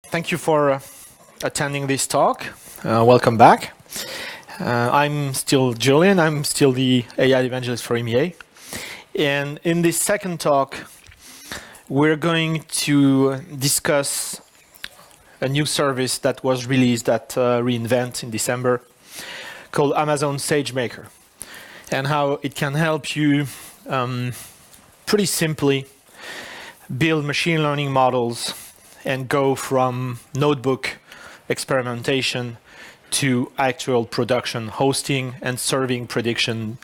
Thank you for attending this talk. Welcome back. I'm still Julian. I'm still the AI evangelist for EMEA. And in this second talk, we're going to discuss a new service that was released at reInvent in December called Amazon SageMaker, and how it can help you pretty simply build machine learning models and go from notebook experimentation to actual production hosting and serving prediction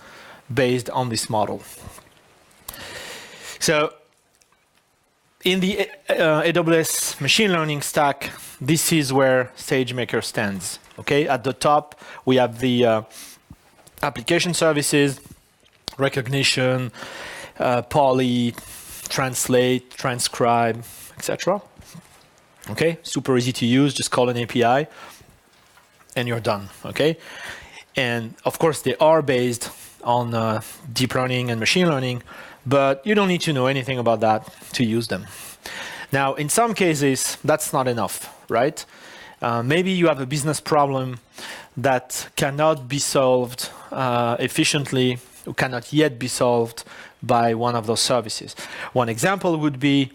based on this model. So in the AWS machine learning stack, this is where SageMaker stands. Okay, at the top, we have the application services, recognition, poly, translate, transcribe, etc. Okay, super easy to use, just call an API and you're done, okay? And of course they are based on deep learning and machine learning, but you don't need to know anything about that to use them. Now, in some cases, that's not enough, right? Maybe you have a business problem that cannot be solved efficiently, or cannot yet be solved by one of those services. One example would be,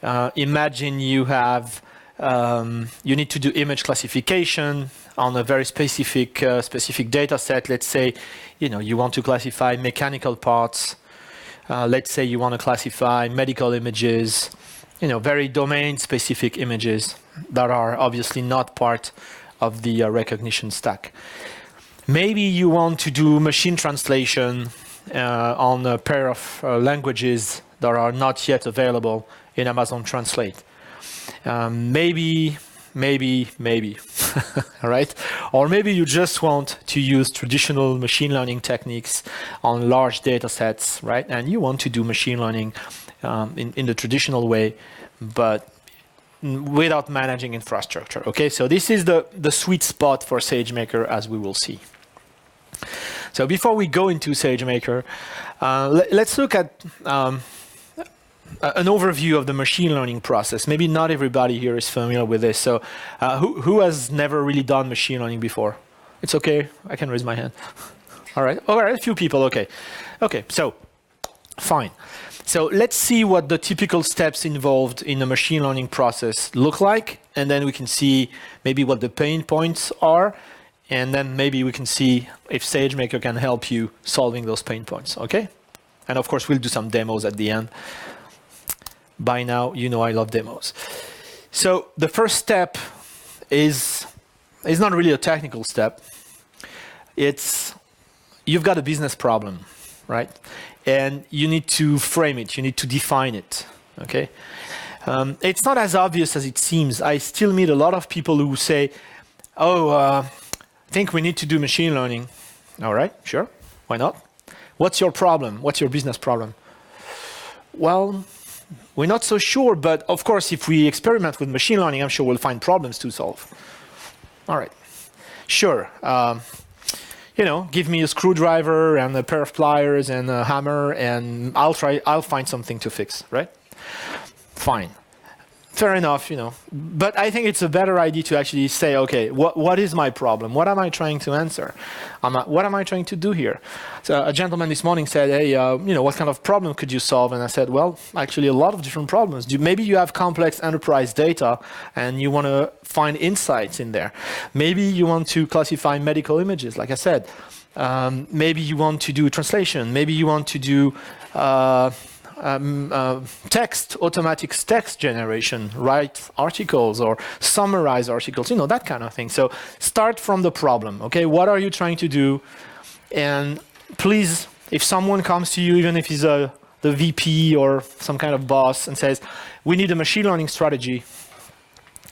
imagine you have you need to do image classification on a very specific data set. Let's say, you want to classify mechanical parts. Let's say you want to classify medical images, very domain-specific images that are obviously not part of the recognition stack. Maybe you want to do machine translation on a pair of languages that are not yet available in Amazon Translate. Maybe, right? Or maybe you just want to use traditional machine learning techniques on large data sets, right? And you want to do machine learning in the traditional way, but without managing infrastructure, okay? So this is the sweet spot for SageMaker, as we will see. So before we go into SageMaker, let's look at an overview of the machine learning process. Maybe not everybody here is familiar with this. So who has never really done machine learning before? It's okay, I can raise my hand. All right, a few people, okay. Okay, so fine. So let's see what the typical steps involved in a machine learning process look like, and then we can see maybe what the pain points are, and then maybe we can see if SageMaker can help you solving those pain points, okay? And of course, we'll do some demos at the end. By now, you know I love demos. So the first step is not really a technical step. It's, you've got a business problem, right? And you need to frame it, you need to define it, okay? It's not as obvious as it seems. I still meet a lot of people who say, I think we need to do machine learning. All right, sure, why not? What's your problem? What's your business problem? Well, we're not so sure, but of course, if we experiment with machine learning, I'm sure we'll find problems to solve. All right, sure. Give me a screwdriver and a pair of pliers and a hammer, and I'll find something to fix, right? Fine. Fair enough, But I think it's a better idea to actually say, okay, what is my problem? What am I trying to answer? What am I trying to do here? So a gentleman this morning said, hey, what kind of problem could you solve? And I said, well, actually a lot of different problems. Maybe you have complex enterprise data and you want to find insights in there. Maybe you want to classify medical images, like I said. Maybe you want to do translation. Maybe you want to do automatic text generation, write articles or summarize articles, that kind of thing. So start from the problem, okay? What are you trying to do? And please, if someone comes to you, even if he's the VP or some kind of boss and says, we need a machine learning strategy,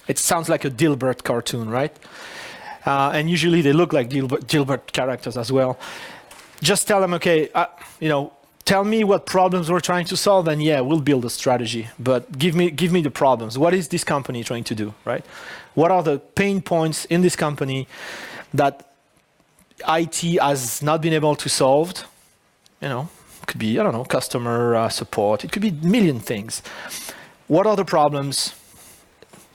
it sounds like a Dilbert cartoon, right? And usually they look like Dilbert characters as well. Just tell them, okay, tell me what problems we're trying to solve, and yeah, we'll build a strategy. But give me the problems. What is this company trying to do, right? What are the pain points in this company that IT has not been able to solve? It could be, customer support. It could be a million things. What are the problems?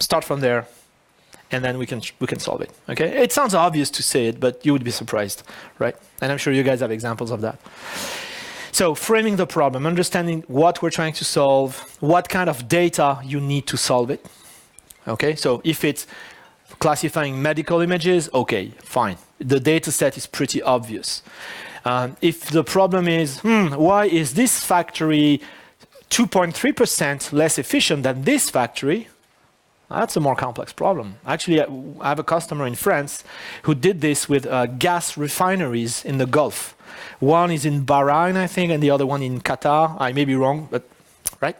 Start from there, and then we can solve it. Okay, it sounds obvious to say it, but you would be surprised, right? And I'm sure you guys have examples of that. So framing the problem, understanding what we're trying to solve, what kind of data you need to solve it. Okay, so if it's classifying medical images, okay, fine. The data set is pretty obvious. If the problem is, why is this factory 2.3% less efficient than this factory? That's a more complex problem. Actually, I have a customer in France who did this with gas refineries in the Gulf. One is in Bahrain, I think, and the other one in Qatar. I may be wrong, but right?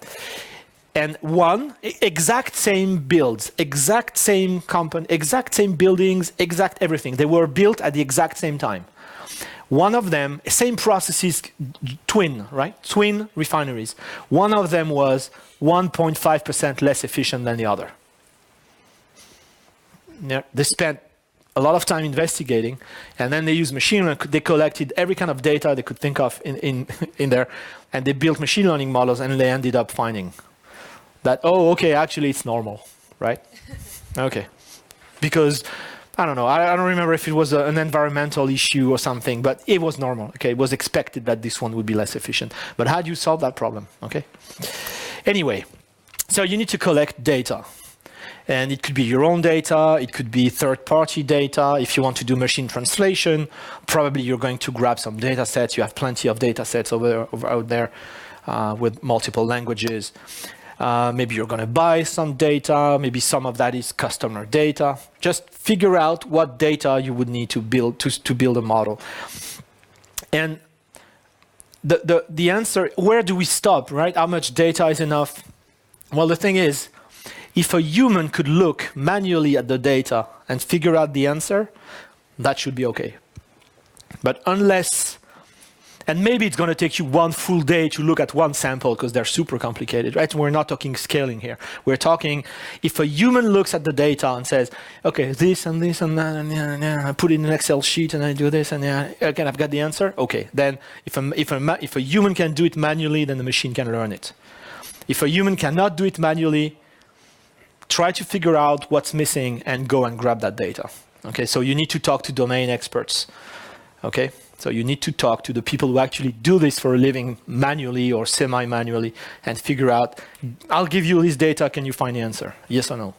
And one, exact same builds, exact same company, exact same buildings, exact everything. They were built at the exact same time. One of them, same processes, twin, right? Twin refineries. One of them was 1.5% less efficient than the other. Yeah, they spent a lot of time investigating, and then they used machine learning. They collected every kind of data they could think of in there, and they built machine learning models, and they ended up finding that, oh, okay, actually it's normal, right? Okay. Because, I don't know, I don't remember if it was an environmental issue or something, but it was normal, okay? It was expected that this one would be less efficient. But how do you solve that problem, okay? Anyway, so you need to collect data. And it could be your own data, it could be third-party data. If you want to do machine translation, probably you're going to grab some data sets. You have plenty of data sets out there with multiple languages. Maybe you're going to buy some data. Maybe some of that is customer data. Just figure out what data you would need to build a model. And the answer, where do we stop, right? How much data is enough? Well, the thing is, if a human could look manually at the data and figure out the answer, that should be okay. But unless, and maybe it's going to take you one full day to look at one sample because they're super complicated, right? We're not talking scaling here. We're talking if a human looks at the data and says, okay, this and this and that, and I put it in an Excel sheet and I do this, and again, I've got the answer. Okay, then if a human can do it manually, then the machine can learn it. If a human cannot do it manually, try to figure out what's missing and go and grab that data. Okay, so you need to talk to domain experts. Okay, so you need to talk to the people who actually do this for a living manually or semi-manually and figure out, I'll give you this data, can you find the answer? Yes or no?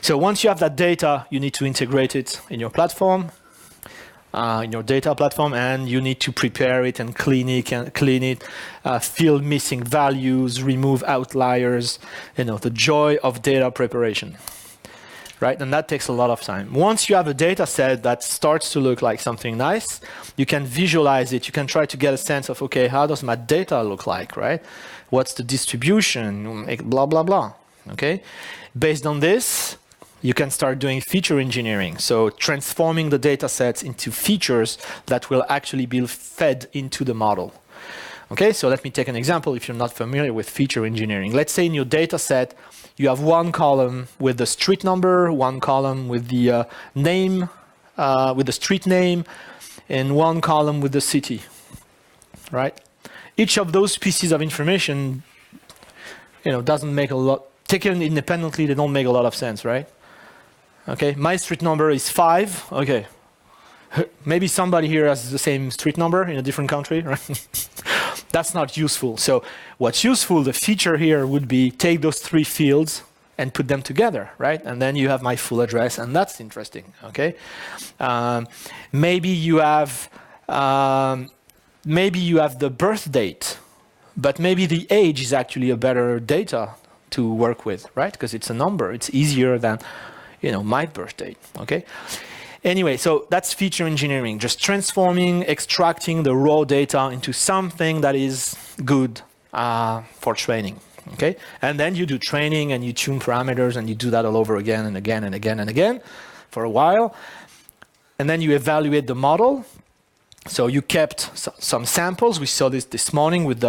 So once you have that data, you need to integrate it in your platform, in your data platform, and you need to prepare it and clean it, fill missing values, remove outliers, the joy of data preparation, right? And that takes a lot of time. Once you have a data set that starts to look like something nice, you can visualize it. You can try to get a sense of, okay, how does my data look like, right? What's the distribution, blah, blah, blah, okay? Based on this, you can start doing feature engineering. So transforming the data sets into features that will actually be fed into the model. Okay, so let me take an example if you're not familiar with feature engineering. Let's say in your data set, you have one column with the street number, one column with the name, with the street name, and one column with the city, right? Each of those pieces of information, doesn't make a lot, taken independently, they don't make a lot of sense, right? Okay, my street number is 5. Okay, maybe somebody here has the same street number in a different country, right? That's not useful. So what's useful, the feature here would be take those 3 fields and put them together, right? And then you have my full address, and that's interesting, okay? Maybe you have the birth date, but maybe the age is actually a better data to work with, right? Because it's a number. It's easier than my birth date, okay? Anyway, so that's feature engineering, just transforming, extracting the raw data into something that is good for training, okay? And then you do training and you tune parameters and you do that all over again and again and again and again for a while. And then you evaluate the model. So you kept some samples. We saw this morning with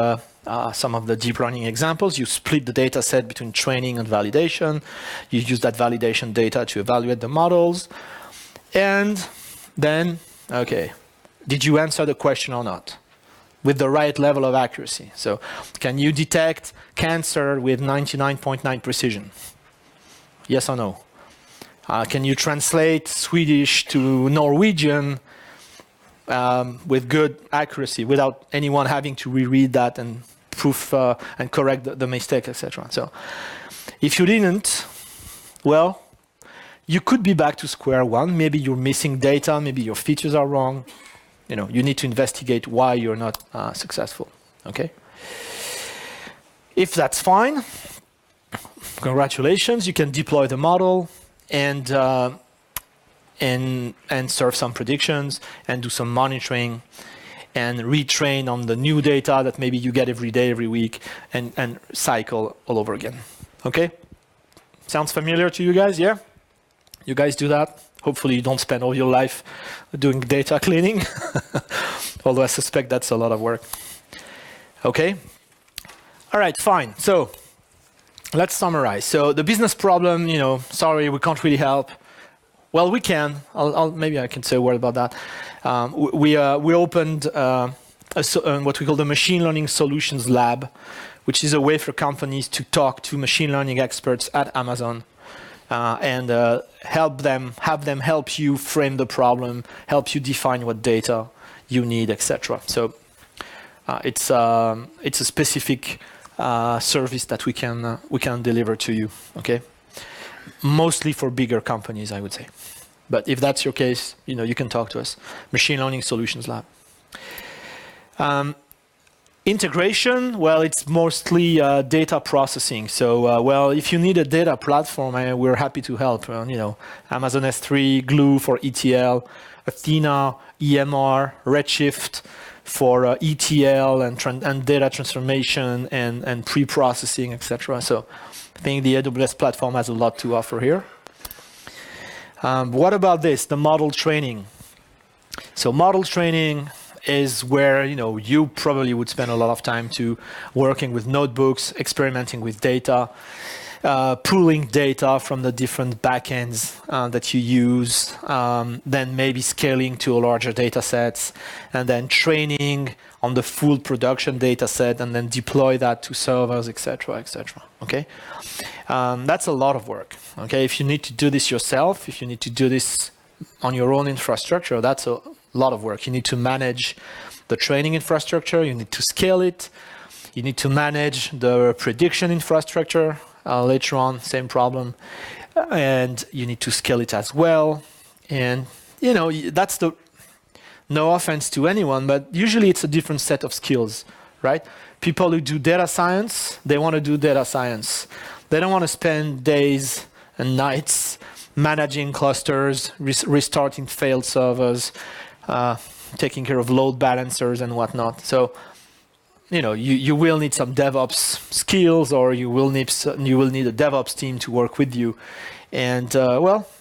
some of the deep learning examples. You split the data set between training and validation. You use that validation data to evaluate the models. And then, okay, did you answer the question or not? With the right level of accuracy. So can you detect cancer with 99.9 precision? Yes or no? Can you translate Swedish to Norwegian with good accuracy without anyone having to reread that and proof and correct the mistake, etc.? So if you didn't, well, you could be back to square one. Maybe you're missing data. Maybe your features are wrong. You need to investigate why you're not successful. Okay. If that's fine, congratulations. You can deploy the model and serve some predictions and do some monitoring and retrain on the new data that maybe you get every day, every week, and cycle all over again. Okay? Sounds familiar to you guys? Yeah? You guys do that? Hopefully you don't spend all your life doing data cleaning, although I suspect that's a lot of work. Okay? All right, fine. So let's summarize. So the business problem, sorry, we can't really help. Well, we can. Maybe I can say a word about that. We opened what we call the Machine Learning Solutions Lab, which is a way for companies to talk to machine learning experts at Amazon and have them help you frame the problem, help you define what data you need, etc. So it's a specific service that we can deliver to you. Okay. Mostly for bigger companies, I would say. But if that's your case, you can talk to us. Machine Learning Solutions Lab. Integration, well, it's mostly data processing. So, if you need a data platform, we're happy to help. Amazon S3, Glue for ETL, Athena, EMR, Redshift for ETL and data transformation and pre-processing, etc. So I think the AWS platform has a lot to offer here. What about this, the model training? So model training is where you probably would spend a lot of time working with notebooks, experimenting with data, pooling data from the different backends that you use, then maybe scaling to larger data sets, and then training on the full production data set, and then deploy that to servers, etc., etc. Okay, that's a lot of work. Okay, if you need to do this yourself, if you need to do this on your own infrastructure, that's a lot of work. You need to manage the training infrastructure, you need to scale it, you need to manage the prediction infrastructure. Later on, same problem, and you need to scale it as well. And that's no offense to anyone, but usually it's a different set of skills, right? People who do data science, they want to do data science. They don't want to spend days and nights managing clusters, restarting failed servers, taking care of load balancers and whatnot. So you will need some DevOps skills, or you will need a DevOps team to work with you. And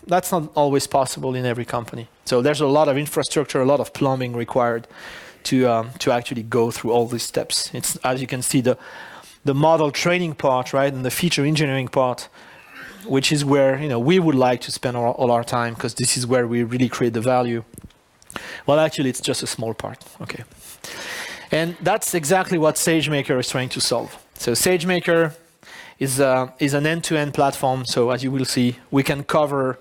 that's not always possible in every company. So there's a lot of infrastructure, a lot of plumbing required to actually go through all these steps. It's, as you can see, the model training part, right, and the feature engineering part, which is where we would like to spend all our time, because this is where we really create the value. Well, actually, it's just a small part. Okay. And that's exactly what Sagemaker is trying to solve. So Sagemaker is an end-to-end platform. So as you will see, we can cover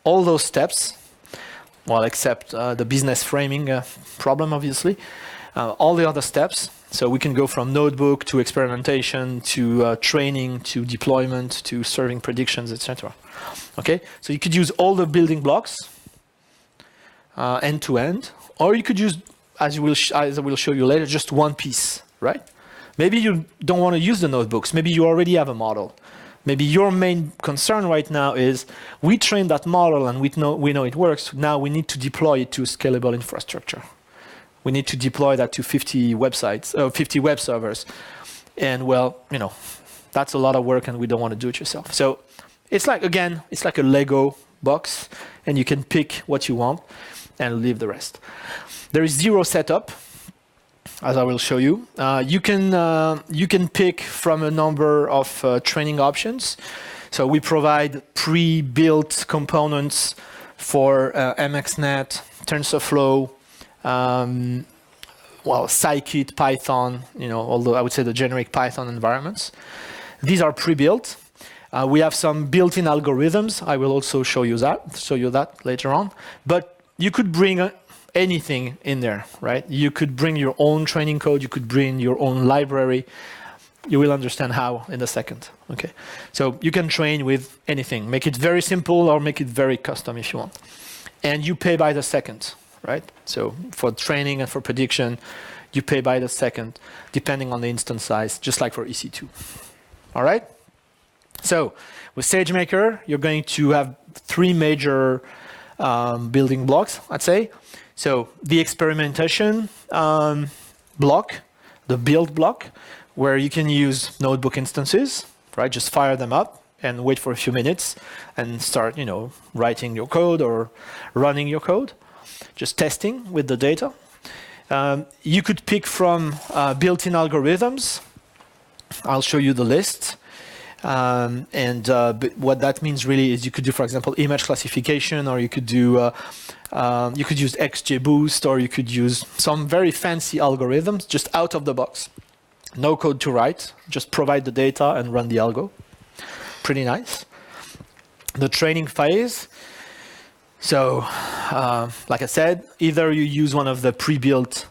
all those steps, well, except the business framing problem, obviously. All the other steps. So we can go from notebook to experimentation to training to deployment to serving predictions, etc. Okay, so you could use all the building blocks end-to-end, or you could use, as I will show you later, just one piece, right? Maybe you don't want to use the notebooks. Maybe you already have a model. Maybe your main concern right now is we trained that model and we know it works. Now we need to deploy it to a scalable infrastructure. We need to deploy that to 50 websites, 50 web servers. And that's a lot of work and we don't want to do it yourself. So it's like a Lego box, and you can pick what you want and leave the rest. There is zero setup, as I will show you. You can pick from a number of training options. So we provide pre-built components for MXNet, TensorFlow, Scikit, Python, although I would say the generic Python environments. These are pre-built. We have some built-in algorithms. I will also show you that later on. But you could bring anything in there, right? You could bring your own training code. You could bring your own library. You will understand how in a second. Okay, so you can train with anything. Make it very simple or make it very custom if you want. And you pay by the second, right? So for training and for prediction, you pay by the second, depending on the instance size, just like for EC2. All right? So with SageMaker, you're going to have three major building blocks, I'd say. So the experimentation block, the build block, where you can use notebook instances, right? Just fire them up and wait for a few minutes and start, writing your code or running your code, just testing with the data. You could pick from built-in algorithms. I'll show you the list. What that means really is you could do, for example, image classification, or you could do you could use XGBoost, or you could use some very fancy algorithms just out of the box. No code to write, just provide the data and run the algo. Pretty nice. The training phase. So, like I said, either you use one of the pre-built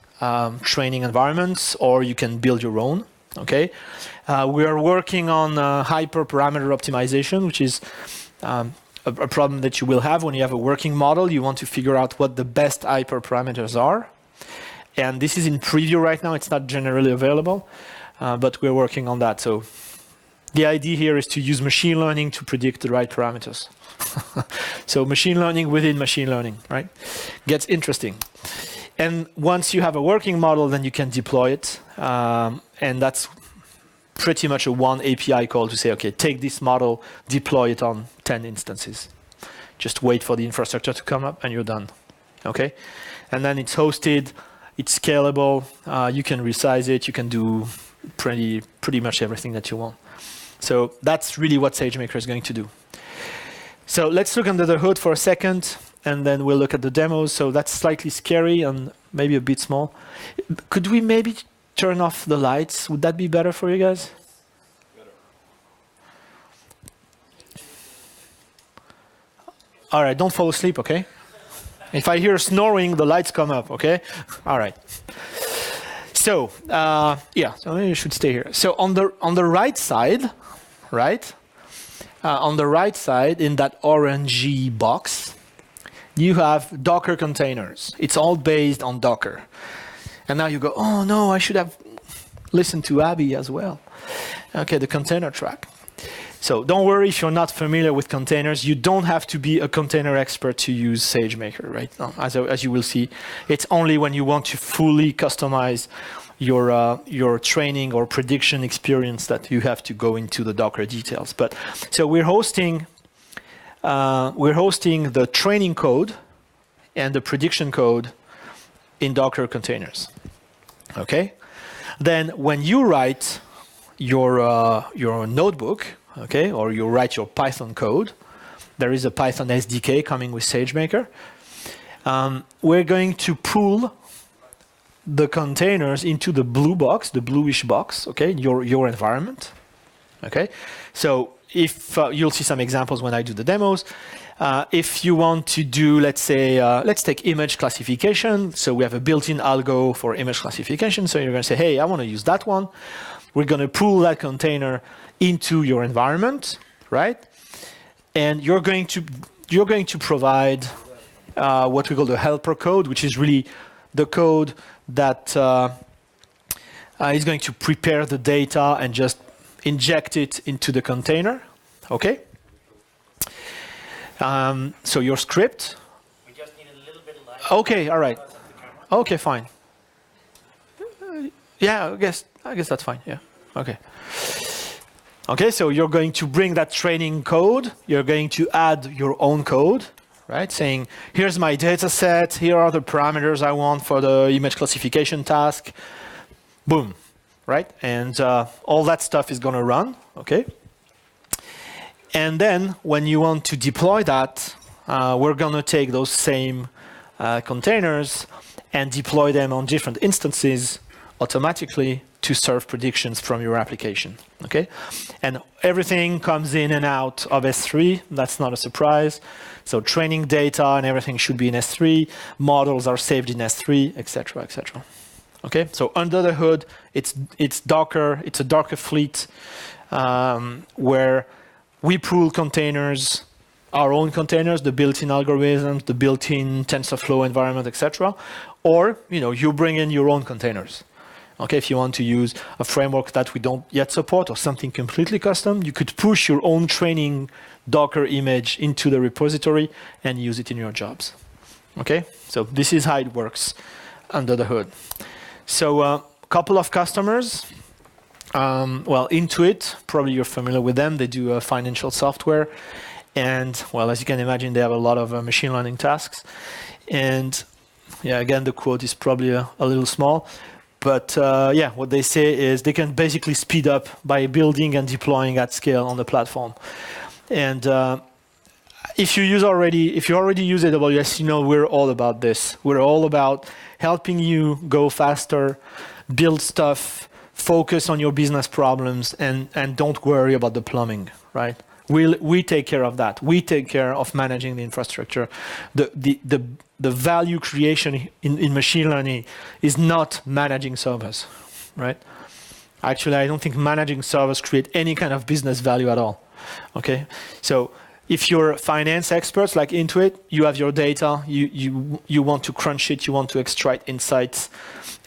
training environments, or you can build your own. Okay, we are working on hyperparameter optimization, which is a problem that you will have when you have a working model. You want to figure out what the best hyperparameters are. And this is in preview right now. It's not generally available, but we're working on that. So the idea here is to use machine learning to predict the right parameters. So machine learning within machine learning, right? Gets interesting. And once you have a working model, then you can deploy it. And that's pretty much a one API call to say, okay, take this model, deploy it on 10 instances. Just wait for the infrastructure to come up and you're done. Okay? And then it's hosted, it's scalable, you can resize it, you can do pretty much everything that you want. So that's really what SageMaker is going to do. So let's look under the hood for a second, and then we'll look at the demos. So that's slightly scary and maybe a bit small. Could we maybe turn off the lights? Would that be better for you guys? Better. All right, don't fall asleep, okay? If I hear snoring, the lights come up, okay? All right. So, so maybe you should stay here. So on the right side, right? On the right side, in that orangey box, you have Docker containers. It's all based on Docker. And now you go, oh no, I should have listened to Abby as well. Okay, the container track. So don't worry if you're not familiar with containers. You don't have to be a container expert to use SageMaker, right? As you will see, it's only when you want to fully customize your training or prediction experience that you have to go into the Docker details. But so we're hosting the training code and the prediction code in Docker containers. Okay, then when you write your notebook, okay, or you write your Python code, there is a Python SDK coming with SageMaker. We're going to pull the containers into the blue box, the bluish box, okay, your environment. Okay, so if you'll see some examples when I do the demos. If you want to do, let's say, let's take image classification. So we have a built-in algo for image classification. So you're going to say, hey, I want to use that one. We're going to pull that container into your environment, right? And you're going to provide what we call the helper code, which is really the code that is going to prepare the data and just inject it into the container. Okay. So your script. We just need a little bit of light. Okay. All right. Okay. Fine. Yeah. I guess that's fine. Yeah. Okay. Okay. So you're going to bring that training code. You're going to add your own code, right? Saying, here's my data set. Here are the parameters I want for the image classification task. Boom. Right? And all that stuff is going to run. Okay. And then when you want to deploy that, we're going to take those same containers and deploy them on different instances automatically to serve predictions from your application. Okay, and everything comes in and out of S3. That's not a surprise. So training data and everything should be in S3. Models are saved in S3, etc., etc. Okay, so under the hood, it's Docker. It's a Docker fleet where we pool containers, our own containers, the built-in algorithms, the built-in TensorFlow environment, etc. Or you bring in your own containers. Okay, if you want to use a framework that we don't yet support or something completely custom, you could push your own training Docker image into the repository and use it in your jobs. Okay, so this is how it works under the hood. So a couple of customers. Well, Intuit, probably you're familiar with them. They do financial software. And, well, as you can imagine, they have a lot of machine learning tasks. And, yeah, again, the quote is probably a little small. But, yeah, what they say is they can basically speed up by building and deploying at scale on the platform. And if you already use AWS, we're all about this. We're all about helping you go faster, build stuff, focus on your business problems, and don't worry about the plumbing, right? We take care of that. We take care of managing the infrastructure. The value creation in machine learning is not managing servers, right? Actually, I don't think managing servers create any kind of business value at all. Okay, so if you're finance experts like Intuit, you have your data, you want to crunch it, you want to extract insights,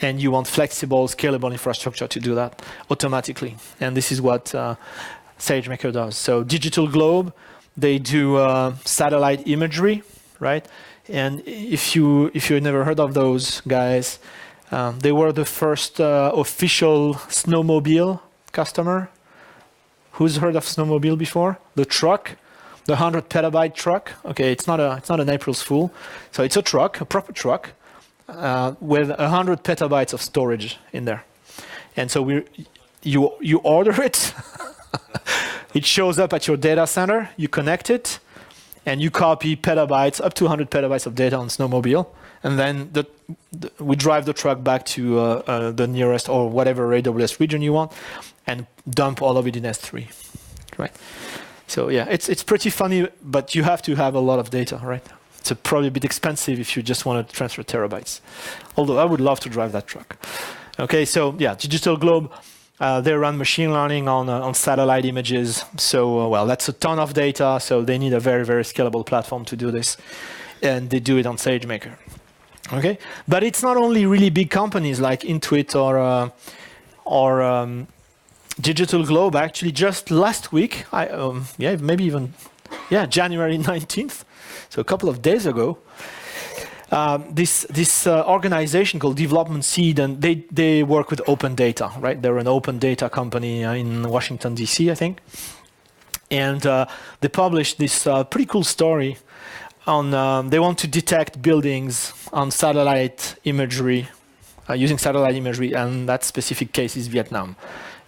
and you want flexible, scalable infrastructure to do that automatically. And this is what Sagemaker does. So Digital Globe, they do satellite imagery, right? And if you never heard of those guys, they were the first official snowmobile customer. Who's heard of snowmobile before? The truck, the 100 petabyte truck. Okay, it's not an April's Fool. So it's a truck, a proper truck, with 100 petabytes of storage in there. And so you order it. It shows up at your data center. You connect it, and you copy petabytes, up to 100 petabytes of data on snowmobile. And then we drive the truck back to the nearest or whatever AWS region you want, and dump all of it in S3, right? So yeah, it's pretty funny, but you have to have a lot of data, right? It's probably a bit expensive if you just want to transfer terabytes. Although I would love to drive that truck. Okay, so yeah, Digital Globe, they run machine learning on satellite images. So well, that's a ton of data. So they need a very, very scalable platform to do this, and they do it on SageMaker. Okay, but it's not only really big companies like Intuit or Digital Globe. Actually, just last week, January 19th, so a couple of days ago, this organization called Development Seed, and they work with open data, right? They're an open data company in Washington, D.C., I think. And they published this pretty cool story on, they want to detect buildings on satellite imagery, using satellite imagery, and that specific case is Vietnam.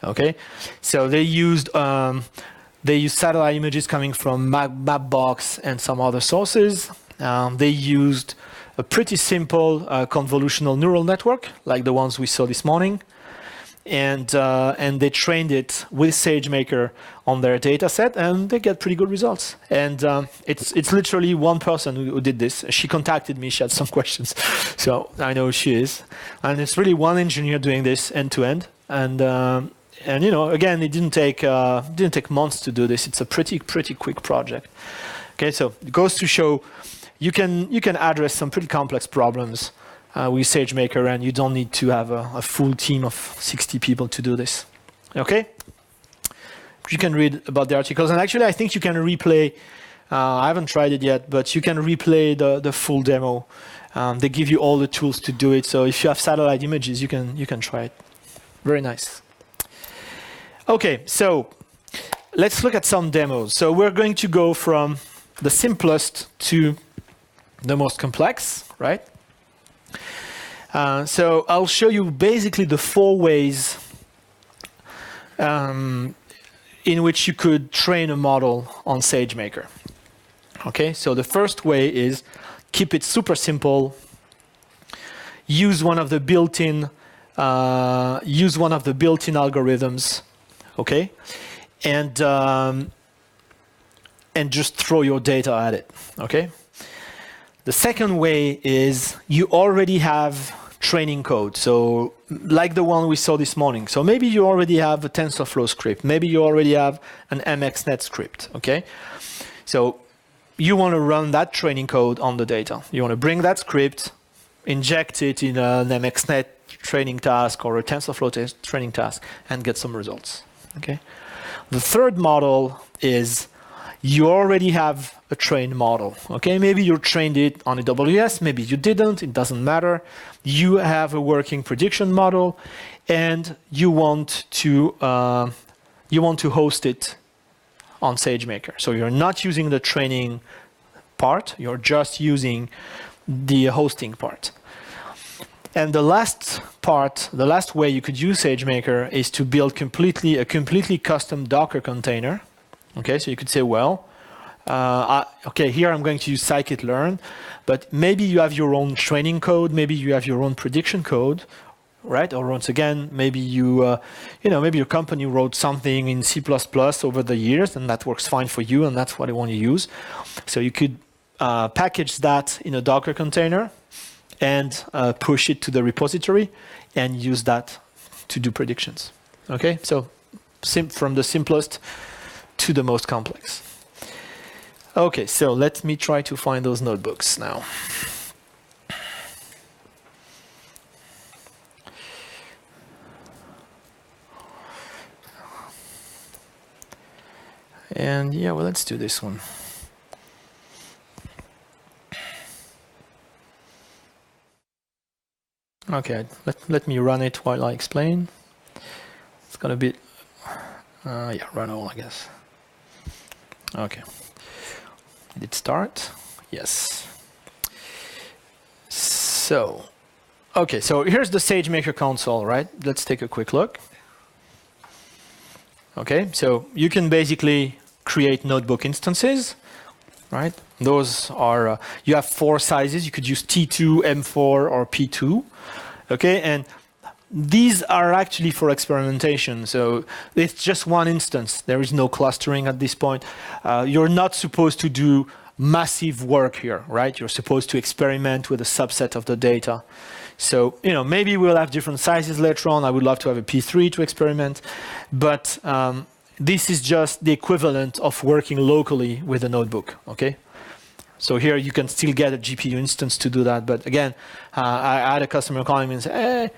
Okay, so they used satellite images coming from Mapbox and some other sources. They used a pretty simple convolutional neural network, like the ones we saw this morning, and they trained it with SageMaker on their data set, and they get pretty good results. And it's literally one person who did this. She contacted me. She had some questions, so I know who she is. And it's really one engineer doing this end to end. And again, it didn't take months to do this. It's a pretty quick project. Okay, so it goes to show you can address some pretty complex problems with SageMaker, and you don't need to have a full team of 60 people to do this. Okay, you can read about the articles, and actually, I think you can replay. I haven't tried it yet, but you can replay the full demo. They give you all the tools to do it. So if you have satellite images, you can try it. Very nice. Okay, so let's look at some demos. So we're going to go from the simplest to the most complex, right? So I'll show you basically the 4 ways in which you could train a model on SageMaker. Okay, so the first way is keep it super simple. Use one of the built-in use one of the built-in algorithms, okay, and just throw your data at it, okay. The second way is you already have training code, so like the one we saw this morning. So maybe you already have a TensorFlow script, maybe you already have an MXNet script, okay. So you want to run that training code on the data. You want to bring that script, inject it in an MXNet training task or a TensorFlow training task, and get some results, okay. The third model is you already have a trained model, okay? Maybe you trained it on AWS, maybe you didn't, it doesn't matter. You have a working prediction model, and you want to host it on SageMaker. So you're not using the training part, you're just using the hosting part. And the last part, the last way you could use SageMaker is to build a completely custom Docker container. Okay, so you could say, well, okay, here I'm going to use scikit-learn, but maybe you have your own training code, maybe you have your own prediction code, right? Or once again, maybe maybe your company wrote something in C++ over the years, and that works fine for you, and that's what you want to use. So you could package that in a Docker container and push it to the repository and use that to do predictions. Okay, so from the simplest to the most complex. Okay, so let me try to find those notebooks now. And yeah, well, let's do this one. Okay, let me run it while I explain. It's gonna be, yeah, run all, I guess. Okay. Did it start? Yes. So, okay, so here's the SageMaker Console, right? Let's take a quick look. Okay, so you can basically create notebook instances, right? Those are, you have 4 sizes. You could use T2, M4, or P2. Okay, and these are actually for experimentation. So it's just one instance. There is no clustering at this point. You're not supposed to do massive work here, right? You're supposed to experiment with a subset of the data. So, maybe we'll have different sizes later on. I would love to have a P3 to experiment, but this is just the equivalent of working locally with a notebook, okay? So here you can still get a GPU instance to do that. But again, I had a customer calling me and say, hey,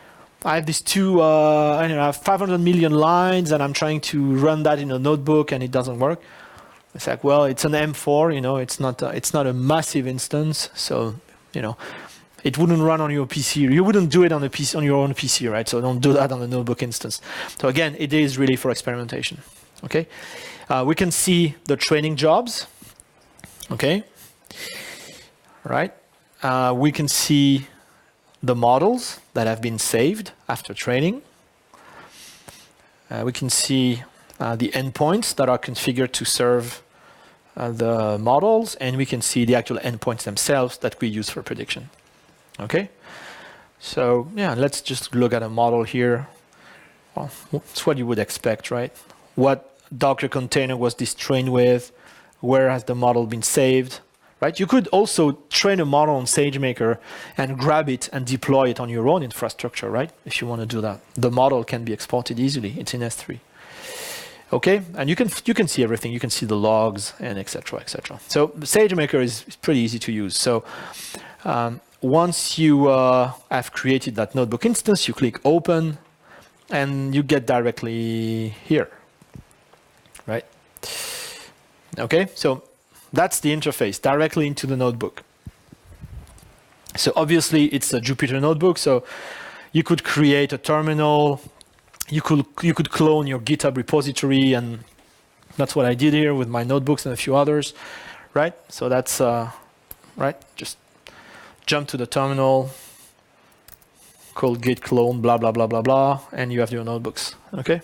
I have these I have 500 million lines and I'm trying to run that in a notebook and it doesn't work. It's like, well, it's an M4, it's not a massive instance. So, it wouldn't run on your PC. You wouldn't do it on your own PC, right? So don't do that on a notebook instance. So again, it is really for experimentation. Okay. We can see the training jobs. Okay. Right. We can see the models that have been saved after training. We can see the endpoints that are configured to serve the models, and we can see the actual endpoints themselves that we use for prediction. Okay, so yeah, let's just look at a model here. Well, it's what you would expect, right? What Docker container was this trained with? Where has the model been saved? Right? You could also train a model on SageMaker and grab it and deploy it on your own infrastructure, right? If you want to do that. The model can be exported easily. It's in S3. Okay, and you can see everything. You can see the logs and etc. etc. So SageMaker is pretty easy to use. So once you have created that notebook instance, you click open, and you get directly here, right? Okay, so that's the interface directly into the notebook. So obviously it's a Jupyter notebook, so you could create a terminal. You could clone your GitHub repository, and that's what I did here with my notebooks and a few others, right? So that's right. Just jump to the terminal, called git clone, blah blah blah blah blah, and you have your notebooks. Okay.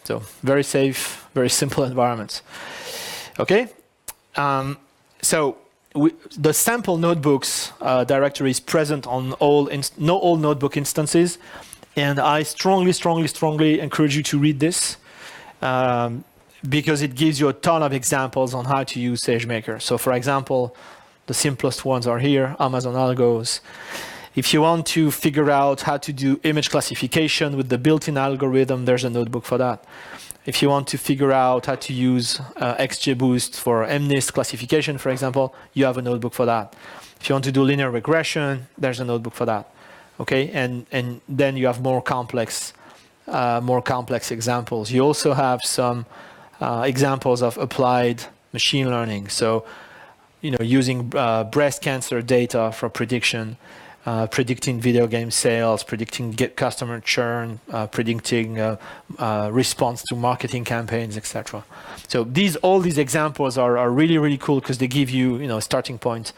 So very safe, very simple environments. Okay. So the sample notebooks directory is present on all notebook instances. And I strongly encourage you to read this because it gives you a ton of examples on how to use SageMaker. So for example, the simplest ones are here, Amazon Algos. If you want to figure out how to do image classification with the built-in algorithm, there's a notebook for that. If you want to figure out how to use XGBoost for MNIST classification, for example, you have a notebook for that. If you want to do linear regression, there's a notebook for that. Okay, and then you have more complex examples. You also have some examples of applied machine learning. So, using breast cancer data for prediction, predicting video game sales, predicting customer churn, predicting response to marketing campaigns, etc. So all these examples are really cool because they give you a starting point,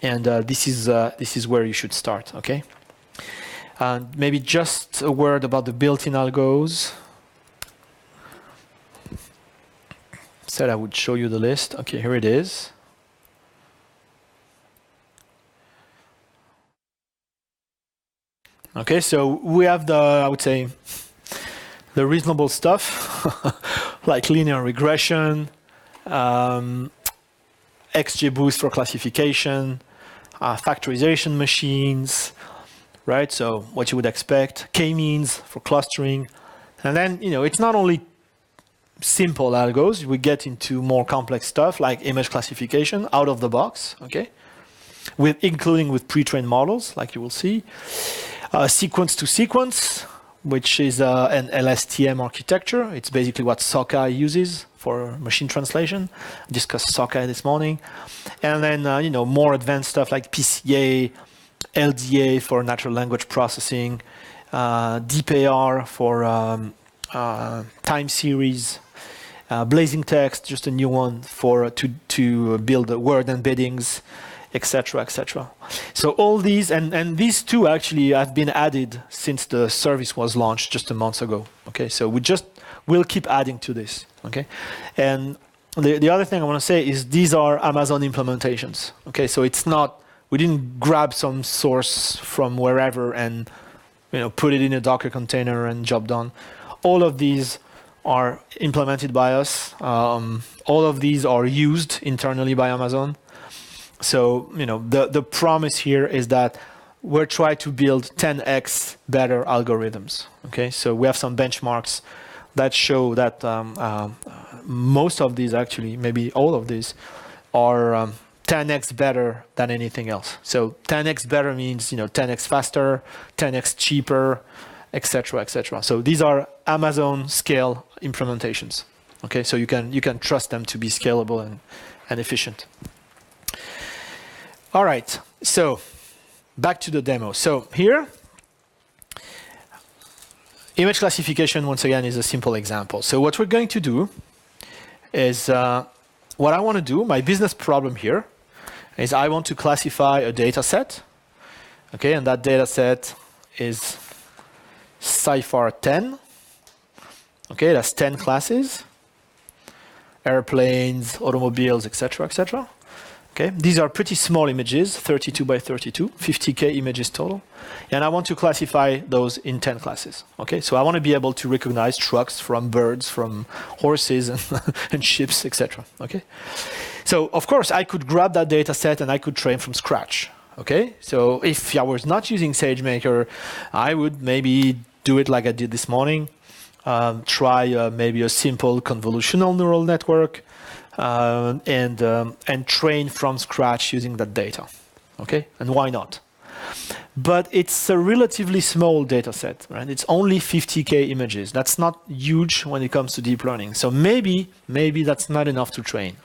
and this is where you should start. Okay. Maybe just a word about the built-in algos. Said I would show you the list. Okay, here it is. Okay, so we have I would say, the reasonable stuff, like linear regression, XGBoost for classification, factorization machines, right? So what you would expect, k-means for clustering. And then, it's not only simple algos, we get into more complex stuff like image classification out of the box, okay? Including with pre-trained models, like you will see. Sequence to sequence, which is an LSTM architecture. It's basically what Sockeye uses for machine translation. I discussed Sockeye this morning. And then, more advanced stuff like PCA, LDA for natural language processing, DeepAR for time series, blazing text, just a new one for to build word embeddings, etc., etc. So all these, and these two actually have been added since the service was launched just a month ago. Okay, so we'll keep adding to this. Okay, and the other thing I want to say is these are Amazon implementations. Okay, so it's not, we didn't grab some source from wherever and put it in a Docker container and job done. All of these are implemented by us. All of these are used internally by Amazon. So, the promise here is that we're trying to build 10x better algorithms. Okay, so we have some benchmarks that show that most of these, actually, maybe all of these, are 10x better than anything else. So 10x better means 10x faster, 10x cheaper, etc., etc. So these are Amazon scale implementations. Okay, so you can trust them to be scalable and efficient. All right, so back to the demo. So here, image classification, once again, is a simple example. So what we're going to do is, what I want to do, my business problem here, is I want to classify a data set. Okay, and that data set is CIFAR 10. Okay, that's 10 classes, airplanes, automobiles, etc., etc. Okay, these are pretty small images, 32 by 32, 50K images total. And I want to classify those in 10 classes. Okay, so I want to be able to recognize trucks from birds, from horses, and ships, etc. Okay, so of course I could grab that data set and I could train from scratch. Okay, so if I was not using SageMaker, I would maybe do it like I did this morning. Try maybe a simple convolutional neural network. And train from scratch using that data. Okay, and why not? But it's a relatively small data set, right? It's only 50K images. That's not huge when it comes to deep learning. So maybe that's not enough to train.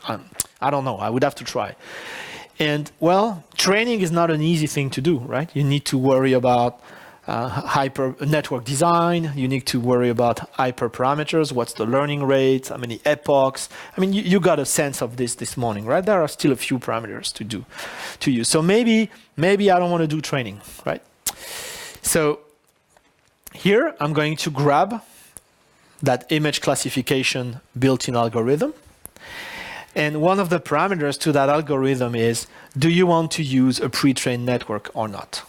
I don't know. I would have to try. And well, training is not an easy thing to do, right? You need to worry about hyper network design. You need to worry about hyperparameters. What's the learning rate? How many epochs? I mean, you got a sense of this morning, right? There are still a few parameters to use. So maybe I don't want to do training, right? So here I'm going to grab that image classification built-in algorithm. And one of the parameters to that algorithm is, do you want to use a pre-trained network or not?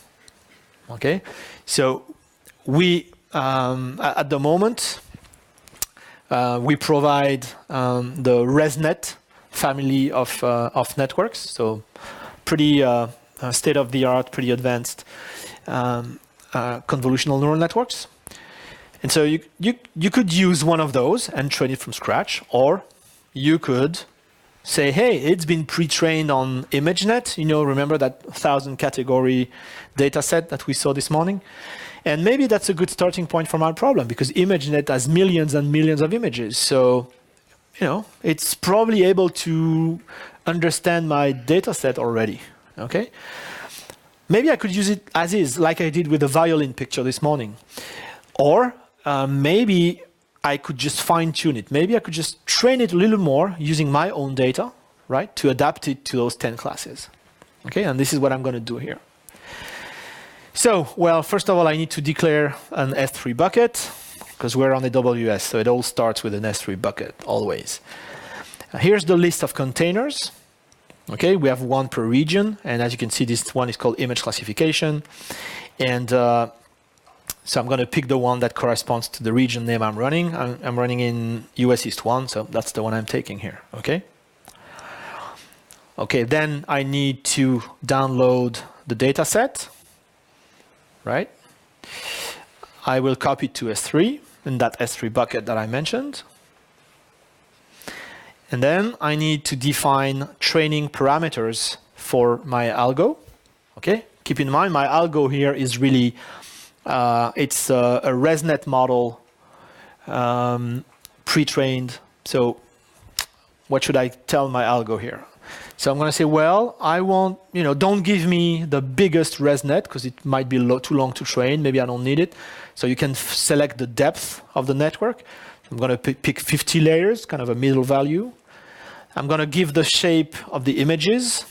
Okay, so we at the moment, we provide the ResNet family of networks, so pretty state-of-the-art, pretty advanced convolutional neural networks. And so you could use one of those and train it from scratch, or you could say, hey, it's been pre-trained on ImageNet. Remember that 1,000 category data set that we saw this morning? And maybe that's a good starting point for my problem, because ImageNet has millions and millions of images. So, it's probably able to understand my data set already, okay? Maybe I could use it as is, like I did with the violin picture this morning. Or maybe I could just fine-tune it. Maybe I could just train it a little more using my own data, right, to adapt it to those 10 classes. Okay, and this is what I'm going to do here. So, well, first of all, I need to declare an S3 bucket, because we're on AWS, so it all starts with an S3 bucket, always. Here's the list of containers. Okay, we have one per region, and as you can see, this one is called image classification. And so I'm going to pick the one that corresponds to the region name I'm running. I'm running in US East 1, so that's the one I'm taking here, okay? Okay, then I need to download the data set, right? I will copy it to S3 in that S3 bucket that I mentioned. And then I need to define training parameters for my algo, okay? Keep in mind, my algo here is really it's a ResNet model, pre-trained. So what should I tell my algo here? So I'm going to say, well, I want, don't give me the biggest ResNet because it might be too long to train. Maybe I don't need it. So you can select the depth of the network. I'm going to pick 50 layers, kind of a middle value. I'm going to give the shape of the images.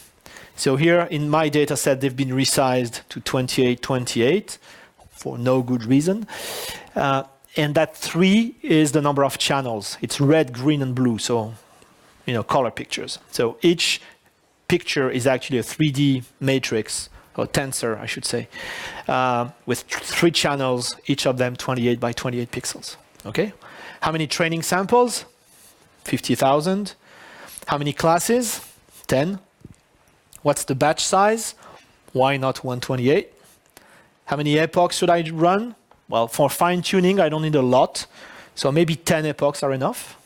So here in my data set, they've been resized to 2828. For no good reason. And that 3 is the number of channels. It's red, green, and blue, so, color pictures. So each picture is actually a 3D matrix, or tensor, I should say, with 3 channels, each of them 28 by 28 pixels, okay? How many training samples? 50,000. How many classes? 10. What's the batch size? Why not 128? How many epochs should I run? Well, for fine-tuning, I don't need a lot. So maybe 10 epochs are enough.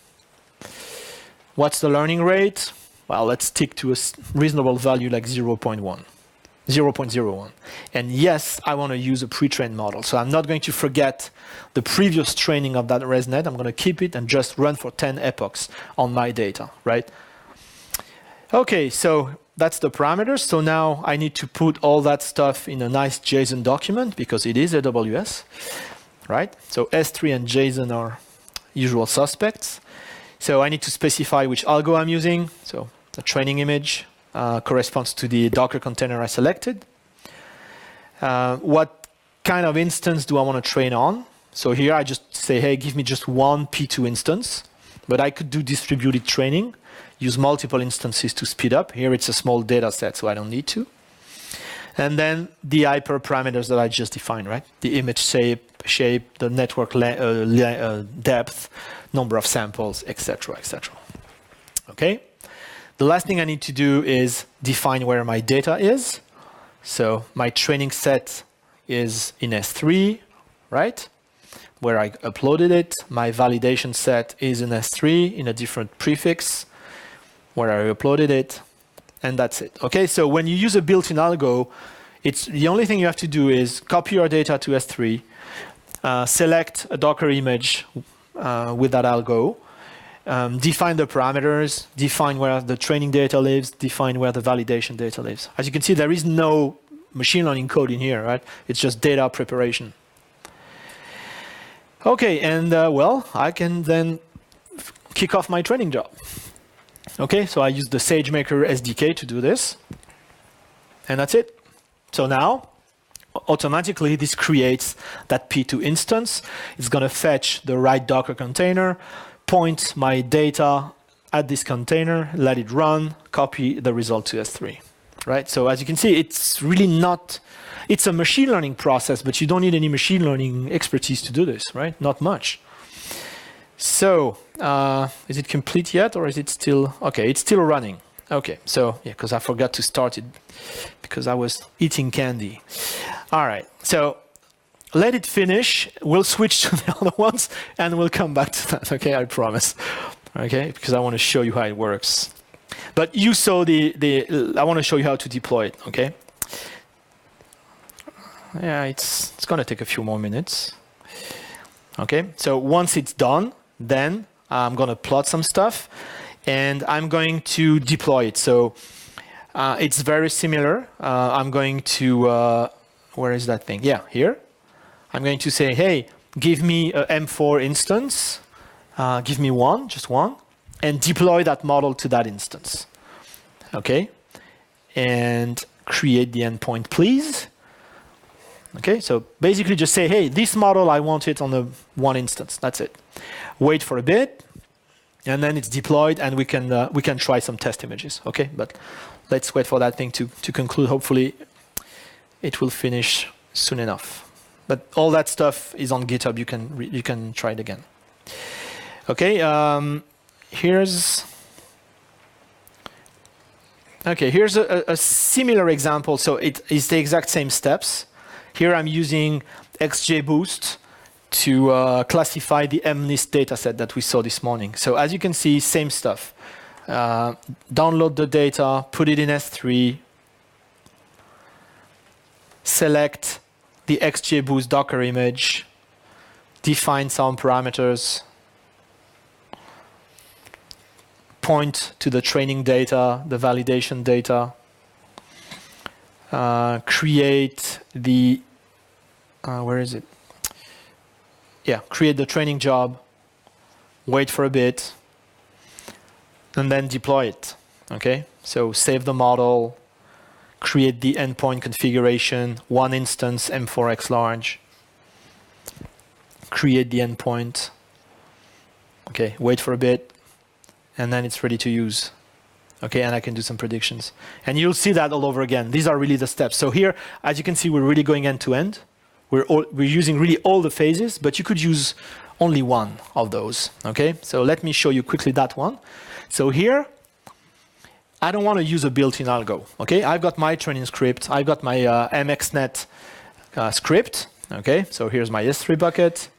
What's the learning rate? Well, let's stick to a reasonable value like 0.01. And yes, I want to use a pre-trained model. So I'm not going to forget the previous training of that ResNet. I'm going to keep it and just run for 10 epochs on my data, right? Okay, so that's the parameters. So now I need to put all that stuff in a nice JSON document because it is AWS, right? So S3 and JSON are usual suspects. So I need to specify which algo I'm using. So the training image corresponds to the Docker container I selected. What kind of instance do I want to train on? So here I just say, hey, give me just one P2 instance, but I could do distributed training. Use multiple instances to speed up. Here it's a small data set, so I don't need to. And then the hyperparameters that I just defined, right? The image shape, the network depth, number of samples, etc., etc. Okay? The last thing I need to do is define where my data is. So my training set is in S3, right? Where I uploaded it. My validation set is in S3 in a different prefix where I uploaded it, and that's it. Okay, so when you use a built-in algo, it's the only thing you have to do is copy your data to S3, select a Docker image with that algo, define the parameters, define where the training data lives, define where the validation data lives. As you can see, there is no machine learning code in here, right? It's just data preparation. Okay, and well, I can then kick off my training job. Okay, so I use the Sagemaker SDK to do this. And that's it. So now, automatically, this creates that P2 instance. It's going to fetch the right Docker container, point my data at this container, let it run, copy the result to S3. right? So as you can see, it's really not, it's a machine learning process, but you don't need any machine learning expertise to do this, right? Not much. So is it complete yet, or is it still, okay, it's still running. Okay, so yeah, because I forgot to start it because I was eating candy. All right, so let it finish. We'll switch to the other ones and we'll come back to that, okay, I promise. Okay, because I want to show you how it works. But you saw I want to show you how to deploy it, okay? Yeah, it's going to take a few more minutes. Okay, so once it's done, then I'm going to plot some stuff and I'm going to deploy it. So it's very similar. I'm going to, where is that thing? Yeah, here. I'm going to say, hey, give me a M4 instance. Give me one, just one, and deploy that model to that instance. Okay, and create the endpoint, please. Okay, so basically just say, hey, this model, I want it on the one instance. That's it. Wait for a bit, and then it's deployed, and we can try some test images. Okay, but let's wait for that thing to conclude. Hopefully, it will finish soon enough. But all that stuff is on GitHub. You can try it again. Okay, here's a similar example. So it is the exact same steps. Here I'm using XGBoost to classify the MNIST dataset that we saw this morning. So as you can see, same stuff. Download the data, put it in S3, select the XGBoost Docker image, define some parameters, point to the training data, the validation data, create the, where is it? Yeah, create the training job, wait for a bit, and then deploy it, okay? So save the model, create the endpoint configuration, one instance, M4X large, create the endpoint, okay, wait for a bit, and then it's ready to use. Okay, and I can do some predictions. And you'll see that all over again. These are really the steps. So here, as you can see, we're really going end to end. We're using really all the phases, but you could use only one of those. Okay, so let me show you quickly that one. So here, I don't want to use a built-in algo. Okay, I've got my training script. I've got my MXNet script. Okay, so here's my S3 bucket.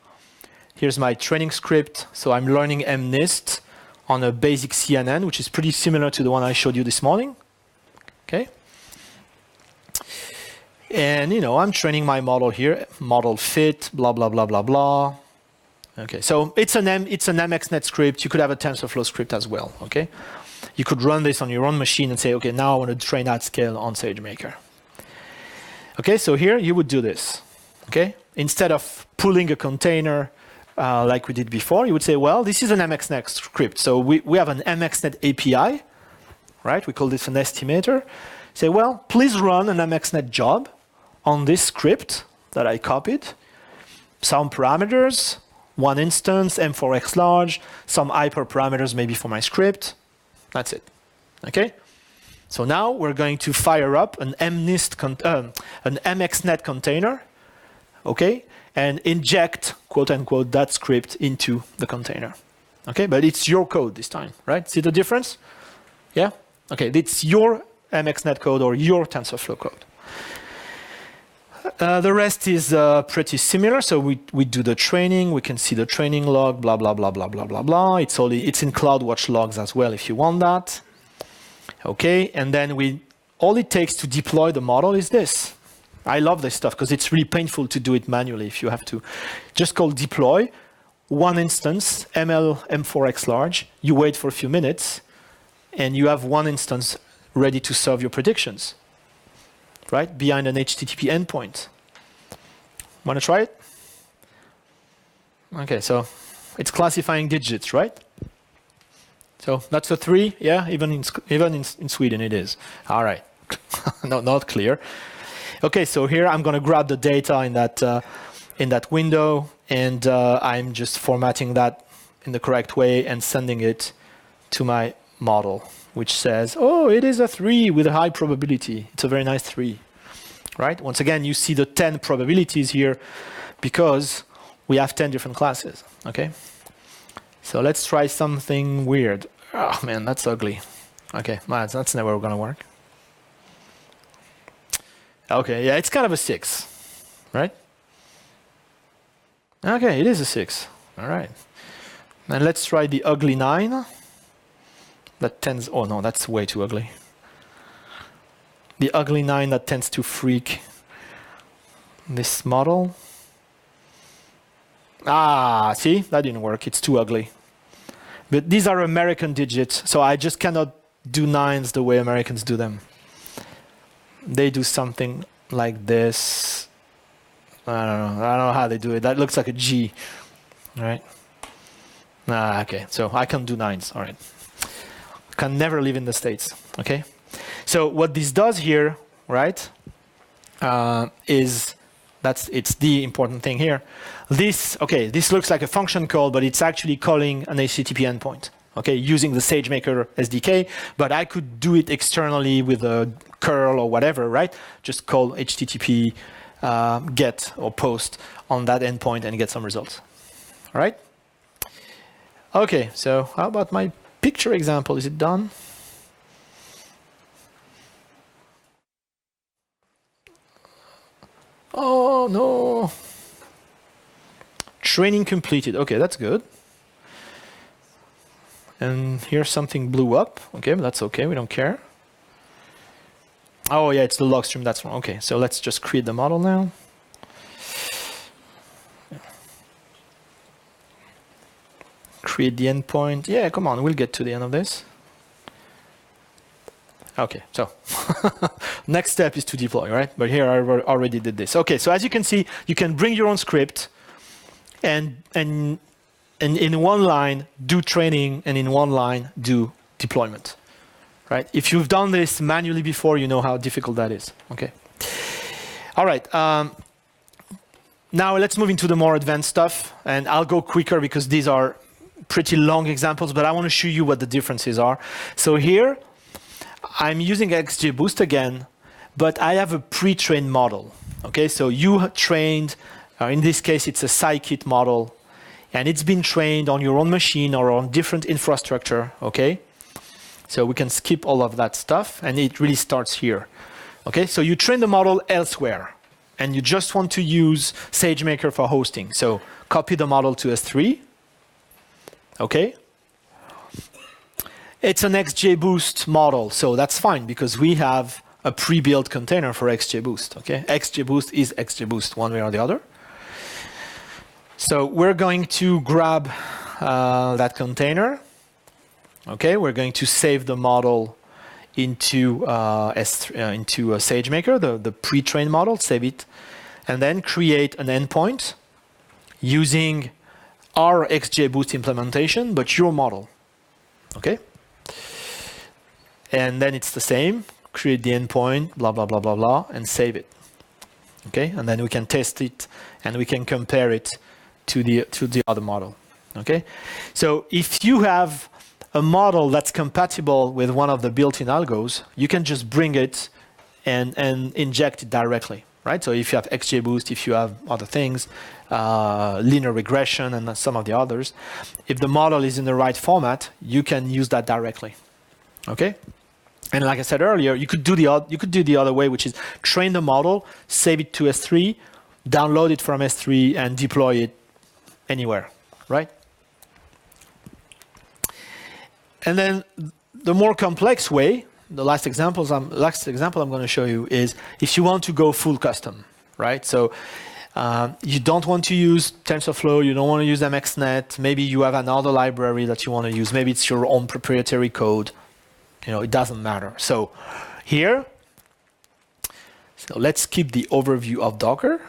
Here's my training script. So I'm learning MNIST on a basic CNN, which is pretty similar to the one I showed you this morning. Okay. And, I'm training my model here, model fit, blah, blah, blah, blah, blah. Okay, so it's an MXNet script. You could have a TensorFlow script as well, okay? You could run this on your own machine and say, okay, now I want to train at scale on SageMaker. Okay, so here you would do this, okay? Instead of pulling a container, like we did before, you would say, well, this is an MXNet script. So we have an MXNet API, right? We call this an estimator. Say, well, please run an MXNet job on this script that I copied. Some parameters, one instance, M4X large, some hyperparameters maybe for my script. That's it, okay? So now we're going to fire up an MXNet container, okay? And inject, quote unquote, that script into the container. Okay, but it's your code this time, right? See the difference? Yeah? Okay, it's your MXNet code or your TensorFlow code. The rest is pretty similar. So we do the training, we can see the training log, blah, blah, blah, blah, blah, blah, blah. It's in CloudWatch logs as well if you want that. Okay, and then all it takes to deploy the model is this. I love this stuff because it's really painful to do it manually if you have to. Just call deploy, one instance, M4X large, you wait for a few minutes, and you have one instance ready to serve your predictions, right? Behind an HTTP endpoint. Want to try it? Okay, so it's classifying digits, right? So that's a 3, yeah, even in Sweden it is. All right, no, not clear. Okay, so here I'm going to grab the data in that window, and I'm just formatting that in the correct way and sending it to my model, which says, oh, it is a 3 with a high probability. It's a very nice 3, right? Once again, you see the 10 probabilities here because we have 10 different classes, okay? So let's try something weird. Oh man, that's ugly. Okay, well, that's never gonna work. Okay, yeah, it's kind of a 6, right? Okay, it is a 6. All right. And let's try the ugly 9. That tends, oh no, that's way too ugly. The ugly 9 that tends to freak this model. Ah, see, that didn't work. It's too ugly. But these are American digits, so I just cannot do 9s the way Americans do them. They do something like this. I don't know how they do it. That looks like a G, right? Okay, so I can do 9s, all right. Can never live in the States, okay? So what this does here, right, is it's the important thing here. This looks like a function call, but it's actually calling an HTTP endpoint, okay, using the Sagemaker SDK, but I could do it externally with a curl or whatever, right? Just call HTTP get or post on that endpoint and get some results, all right? Okay, so how about my picture example? Is it done? Oh, no. Training completed. Okay, that's good. And here something blew up. Okay, but that's okay. We don't care. Oh, yeah, it's the log stream. That's wrong. Okay, so let's just create the model now. Create the endpoint. Yeah, come on. We'll get to the end of this. Okay, so next step is to deploy, right? But here I already did this. Okay, so as you can see, you can bring your own script and in one line do training and in one line do deployment, right? If you've done this manually before, you know how difficult that is, okay? All right, now let's move into the more advanced stuff, and I'll go quicker because these are pretty long examples, but I want to show you what the differences are. So here, I'm using XGBoost again, but I have a pre-trained model. Okay, so you trained, in this case, it's a scikit model, and it's been trained on your own machine or on different infrastructure. Okay, so we can skip all of that stuff, and it really starts here. Okay, so you train the model elsewhere, and you just want to use SageMaker for hosting. So copy the model to S3. Okay. It's an XGBoost model, so that's fine because we have a pre-built container for XGBoost, okay? XGBoost is XGBoost one way or the other. So we're going to grab that container, okay? We're going to save the model into SageMaker, the pre-trained model, save it, and then create an endpoint using our XGBoost implementation, but your model, okay? And then it's the same, create the endpoint, blah, blah, blah, blah, blah, and save it. Okay, and then we can test it and we can compare it to the other model. Okay, so if you have a model that's compatible with one of the built-in algos, you can just bring it and inject it directly, right? So if you have XGBoost, if you have other things, linear regression and some of the others, if the model is in the right format, you can use that directly. Okay. And like I said earlier, you could do the other way, which is train the model, save it to S3, download it from S3, and deploy it anywhere, right? And then the more complex way, the last example I'm going to show you is if you want to go full custom, right? So you don't want to use TensorFlow, you don't want to use MXNet, maybe you have another library that you want to use, maybe it's your own proprietary code. You know, it doesn't matter. So here, so let's keep the overview of Docker.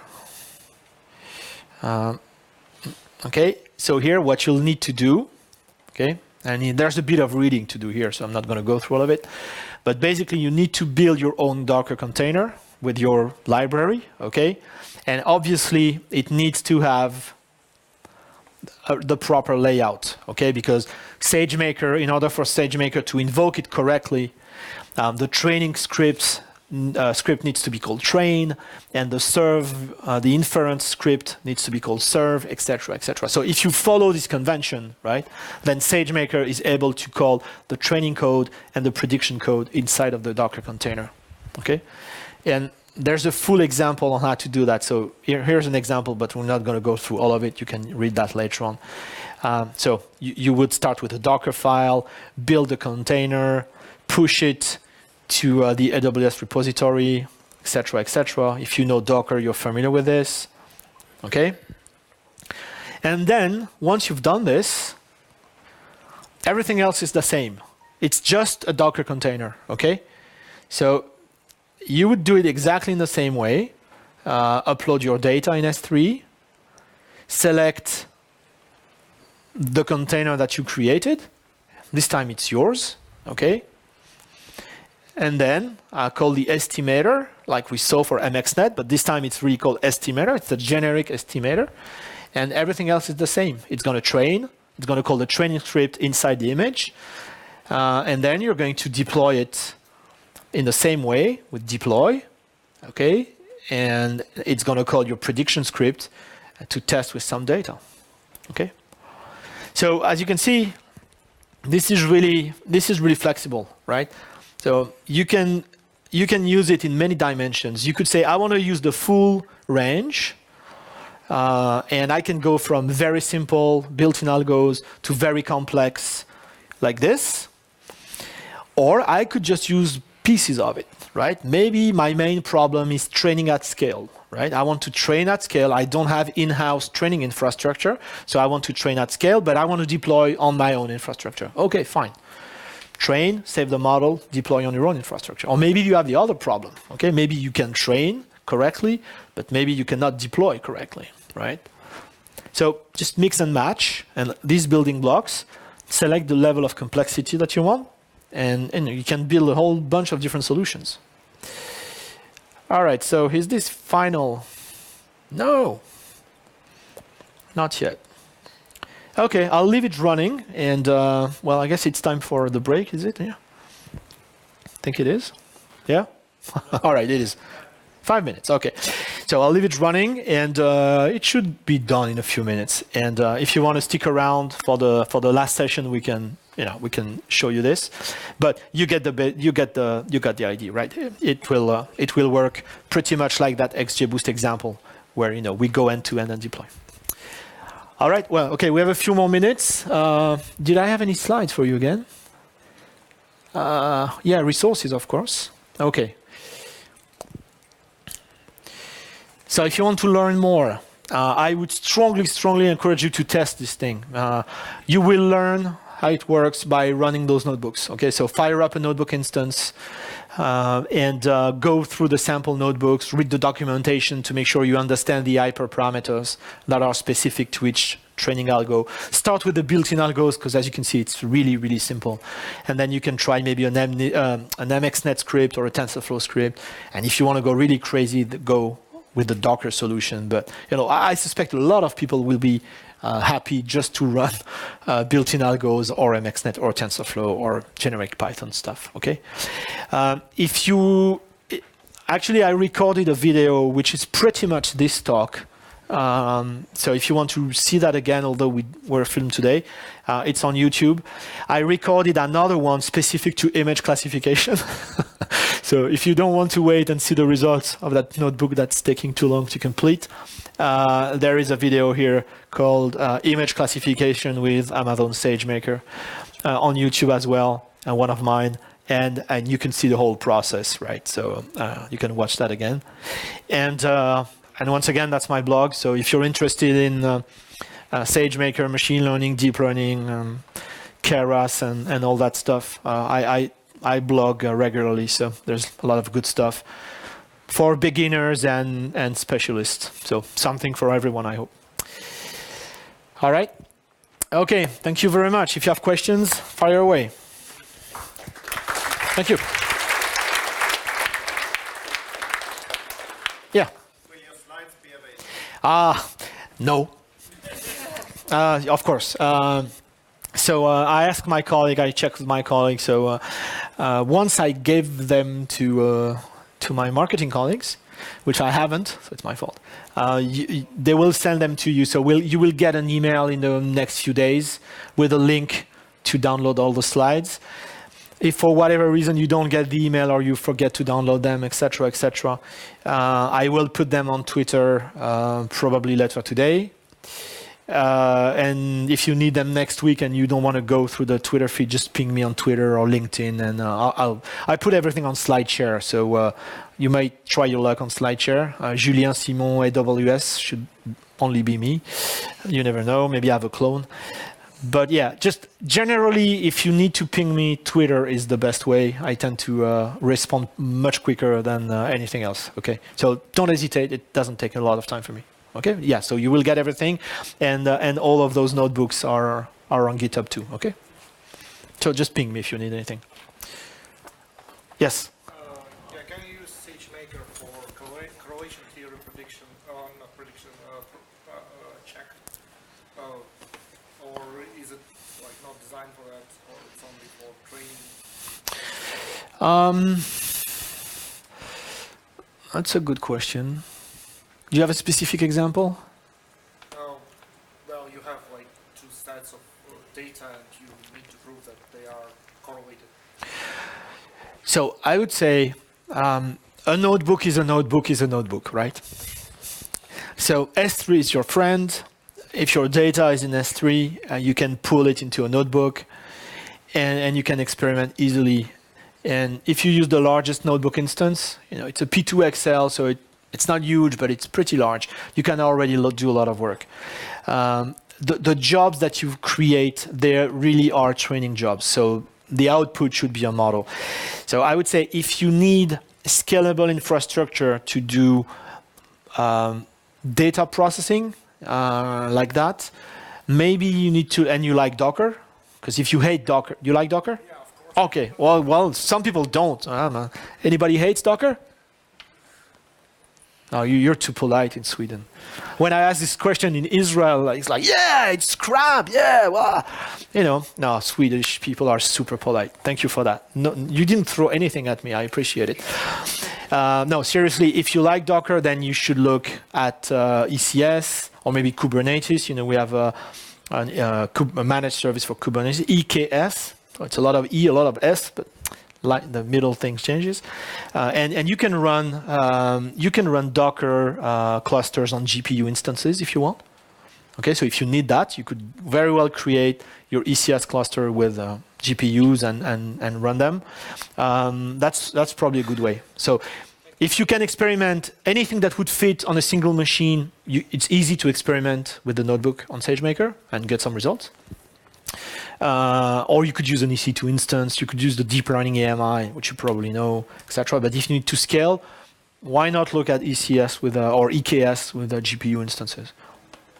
Okay, so here what you'll need to do, okay, and there's a bit of reading to do here, so I'm not going to go through all of it. But basically, you need to build your own Docker container with your library, okay? And obviously, it needs to have the proper layout, okay? Because SageMaker, in order for SageMaker to invoke it correctly, the training script needs to be called train, and the inference script needs to be called serve, etc., etc. So if you follow this convention, right, then SageMaker is able to call the training code and the prediction code inside of the Docker container, okay? And there's a full example on how to do that. So here's an example, but we're not going to go through all of it. You can read that later on. So you would start with a Docker file, build a container, push it to the AWS repository, etc., etc. If you know Docker, you're familiar with this, okay? And then once you've done this, everything else is the same. It's just a Docker container, okay? So you would do it exactly in the same way. Upload your data in S3, select the container that you created. This time it's yours, okay? And then call the estimator, like we saw for MXNet, but this time it's really called estimator. It's a generic estimator. And everything else is the same. It's going to train. It's going to call the training script inside the image. And then you're going to deploy it in the same way with deploy, okay? And it's going to call your prediction script to test with some data, okay? So as you can see, this is really flexible, right? So you can use it in many dimensions. You could say, I want to use the full range, and I can go from very simple built-in algos to very complex like this. Or I could just use pieces of it, right? Maybe my main problem is training at scale, right? I want to train at scale. I don't have in-house training infrastructure, so I want to train at scale, but I want to deploy on my own infrastructure. Okay, fine. Train, save the model, deploy on your own infrastructure. Or maybe you have the other problem, okay? Maybe you can train correctly, but maybe you cannot deploy correctly, right? So just mix and match, and these building blocks, select the level of complexity that you want, and you can build a whole bunch of different solutions. All right, so is this final? No, not yet. Okay, I'll leave it running, and well, I guess it's time for the break, is it? Yeah, I think it is. Yeah? All right, it is. 5 minutes, okay. So I'll leave it running, and it should be done in a few minutes. And if you want to stick around for the last session, we can show you this. But you get the idea, right? It will work pretty much like that XGBoost example, where we go end to end and deploy. All right. Well, okay. We have a few more minutes. Did I have any slides for you again? Yeah, resources, of course. Okay. So if you want to learn more, I would strongly encourage you to test this thing. You will learn how it works by running those notebooks. Okay, so fire up a notebook instance and go through the sample notebooks, read the documentation to make sure you understand the hyperparameters that are specific to each training algo. Start with the built-in algos, because as you can see, it's really simple. And then you can try maybe an MXNet script or a TensorFlow script. And if you want to go really crazy, go with the Docker solution. But I suspect a lot of people will be happy just to run built-in algos or MXNet or TensorFlow or generic Python stuff, okay? Actually, I recorded a video which is pretty much this talk. So if you want to see that again, although we were filmed today, it's on YouTube. I recorded another one specific to image classification. So if you don't want to wait and see the results of that notebook that's taking too long to complete, there is a video here called Image Classification with Amazon SageMaker on YouTube as well, and one of mine. And you can see the whole process, right? So you can watch that again. And once again, that's my blog. So if you're interested in SageMaker, machine learning, deep learning, Keras, and all that stuff, I blog regularly. So there's a lot of good stuff for beginners and specialists. So something for everyone, I hope. All right. Okay. Thank you very much. If you have questions, fire away. Thank you. Yeah. Will your slides be available? No. Of course. So I asked my colleague, I checked with my colleague. So once I gave them to my marketing colleagues, which I haven't, so it's my fault. They will send them to you. So you will get an email in the next few days with a link to download all the slides. If for whatever reason you don't get the email or you forget to download them, etc., I will put them on Twitter probably later today. And if you need them next week and you don't want to go through the Twitter feed, just ping me on Twitter or LinkedIn, and I put everything on Slideshare. So you might try your luck on Slideshare. Julien Simon, AWS should only be me. You never know. Maybe I have a clone. But yeah, just generally, if you need to ping me, Twitter is the best way. I tend to respond much quicker than anything else. Okay, so don't hesitate. It doesn't take a lot of time for me. Okay, yeah. So you will get everything, and all of those notebooks are on GitHub too. Okay, so just ping me if you need anything. Yes. Yeah, can you use SageMaker for correlation theory prediction, not prediction, check? Or is it like not designed for that, or it's only for training? That's a good question. Do you have a specific example? Well, you have like two sets of data, and you need to prove that they are correlated. So I would say a notebook is a notebook is a notebook, right? So S3 is your friend. If your data is in S3, you can pull it into a notebook, and you can experiment easily. And if you use the largest notebook instance, it's a P2XL, so it's not huge, but it's pretty large. You can already do a lot of work. The jobs that you create, they really are training jobs. So the output should be a model. So I would say if you need scalable infrastructure to do data processing like that, maybe you need to, and you like Docker, because if you hate Docker, you like Docker? Yeah, of course. Okay, well, some people don't. I don't know. Anybody hates Docker? No, you're too polite in Sweden. When I ask this question in Israel, it's like, yeah, it's crap, yeah, well. No, Swedish people are super polite. Thank you for that. No, you didn't throw anything at me. I appreciate it. No, seriously, if you like Docker, then you should look at ECS or maybe Kubernetes. We have a managed service for Kubernetes, EKS. So it's a lot of E, a lot of S, but the middle thing changes, and you can run Docker clusters on GPU instances if you want. Okay, so if you need that, you could very well create your ECS cluster with GPUs and run them. That's probably a good way. So if you can experiment anything that would fit on a single machine, it's easy to experiment with the notebook on SageMaker and get some results. Or you could use an EC2 instance, you could use the deep learning AMI, which you probably know, etc. But if you need to scale, why not look at ECS or EKS with GPU instances?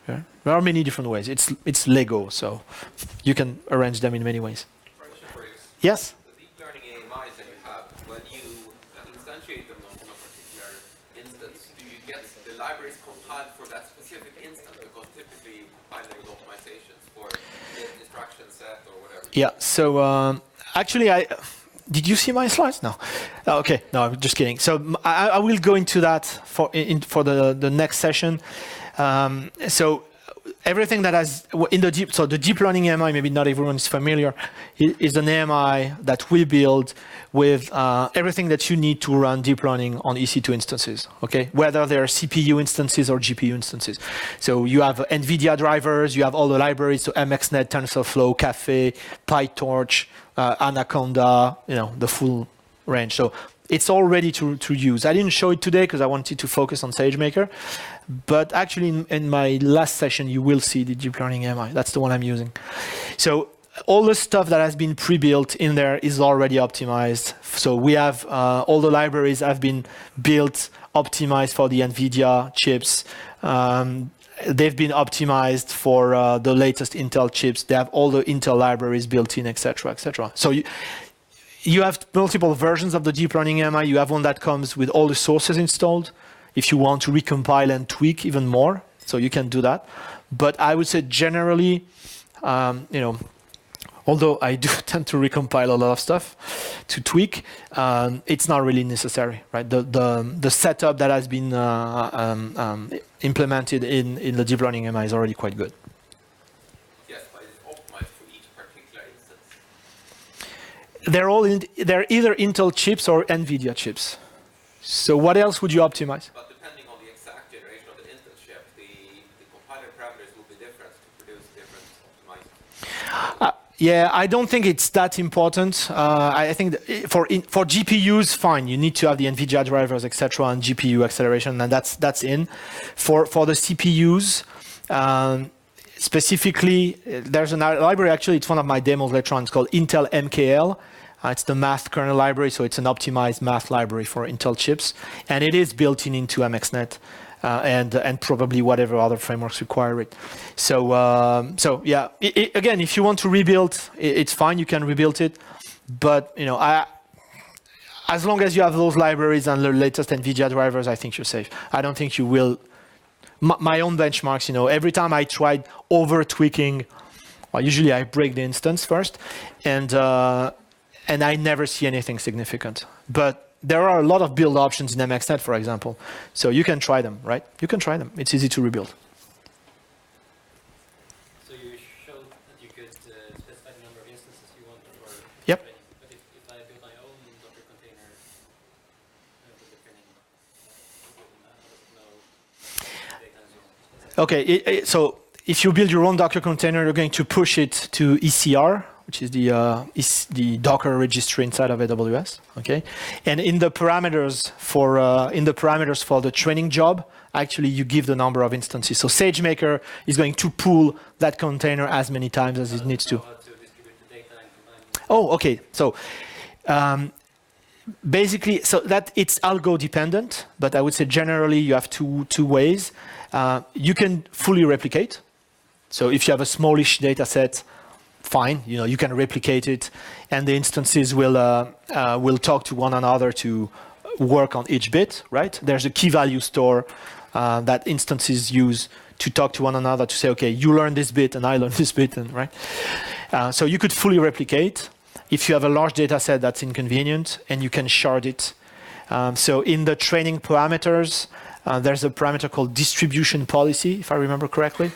Okay? There are many different ways. It's Lego, so you can arrange them in many ways. Yes? The deep learning AMIs that you have, when you instantiate them on a particular instance, do you get the libraries compiled for that specific instance? Because typically compiling optimizations for the instruction set or whatever. Yeah, so actually did you see my slides? No. Okay, no, I'm just kidding. So I will go into that for the next session. So everything that has in the deep learning AMI, maybe not everyone is familiar, is an AMI that we build with everything that you need to run deep learning on EC2 instances, okay? Whether they're CPU instances or GPU instances. So you have NVIDIA drivers, you have all the libraries, so MXNet, TensorFlow, Caffe, PyTorch, Anaconda, the full range. So it's all ready to use. I didn't show it today because I wanted to focus on SageMaker, but actually in my last session, you will see the deep learning AMI. That's the one I'm using. So all the stuff that has been pre-built in there is already optimized. So we have all the libraries have been built, optimized for the NVIDIA chips. They've been optimized for the latest Intel chips. They have all the Intel libraries built in, etc., etc. So you have multiple versions of the deep learning AMI. You have one that comes with all the sources installed. If you want to recompile and tweak even more, So you can do that. But I would say generally, although I do tend to recompile a lot of stuff to tweak, it's not really necessary, right? The setup that has been implemented in the deep learning MI is already quite good. Yes, but it's optimized for each particular instance. They're either Intel chips or NVIDIA chips. So what else would you optimize? But depending on the exact generation of the instance chip, the compiler parameters will be different to produce different optimizers. Yeah, I don't think it's that important. I think for GPUs, fine. You need to have the NVIDIA drivers, etc., and GPU acceleration, and that's in. For the CPUs, specifically, there's a library. Actually, it's one of my demos later on. It's called Intel MKL. It's the math kernel library, so it's an optimized math library for Intel chips, and it is built into MXNet. And probably whatever other frameworks require it. So yeah, again, if you want to rebuild, it's fine. You can rebuild it, but as long as you have those libraries and the latest NVIDIA drivers, I think you're safe. I don't think you will. My own benchmarks, every time I tried over tweaking, well, usually I break the instance first, and I never see anything significant. But there are a lot of build options in MXNet, for example. So you can try them, right? You can try them. It's easy to rebuild. So you showed that you could specify the number of instances you want for Yep. training. But if I build my own Docker container for the training, no data and so on. Okay, so if you build your own Docker container, you're going to push it to ECR, which is the Docker registry inside of AWS. Okay, and in the parameters for the training job, actually you give the number of instances. So SageMaker is going to pull that container as many times as it needs to. How to distribute the data and combine. Oh, okay. So basically, so that it's algo dependent, but I would say generally you have two ways. You can fully replicate. So if you have a smallish data set, fine, you can replicate it, and the instances will talk to one another to work on each bit, right? There's a key value store that instances use to talk to one another to say, okay, you learn this bit and I learn this bit, and right? So you could fully replicate. If you have a large data set, that's inconvenient, and you can shard it. So in the training parameters, there's a parameter called distribution policy, if I remember correctly,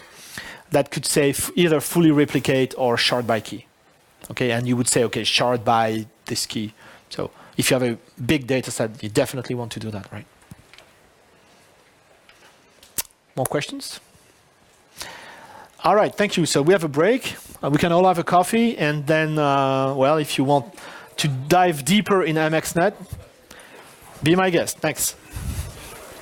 that could say either fully replicate or shard by key. Okay, and you would say, okay, shard by this key. So if you have a big data set, you definitely want to do that, right? More questions? All right, thank you. So we have a break. We can all have a coffee, and then, well, if you want to dive deeper in MXNet, be my guest. Thanks.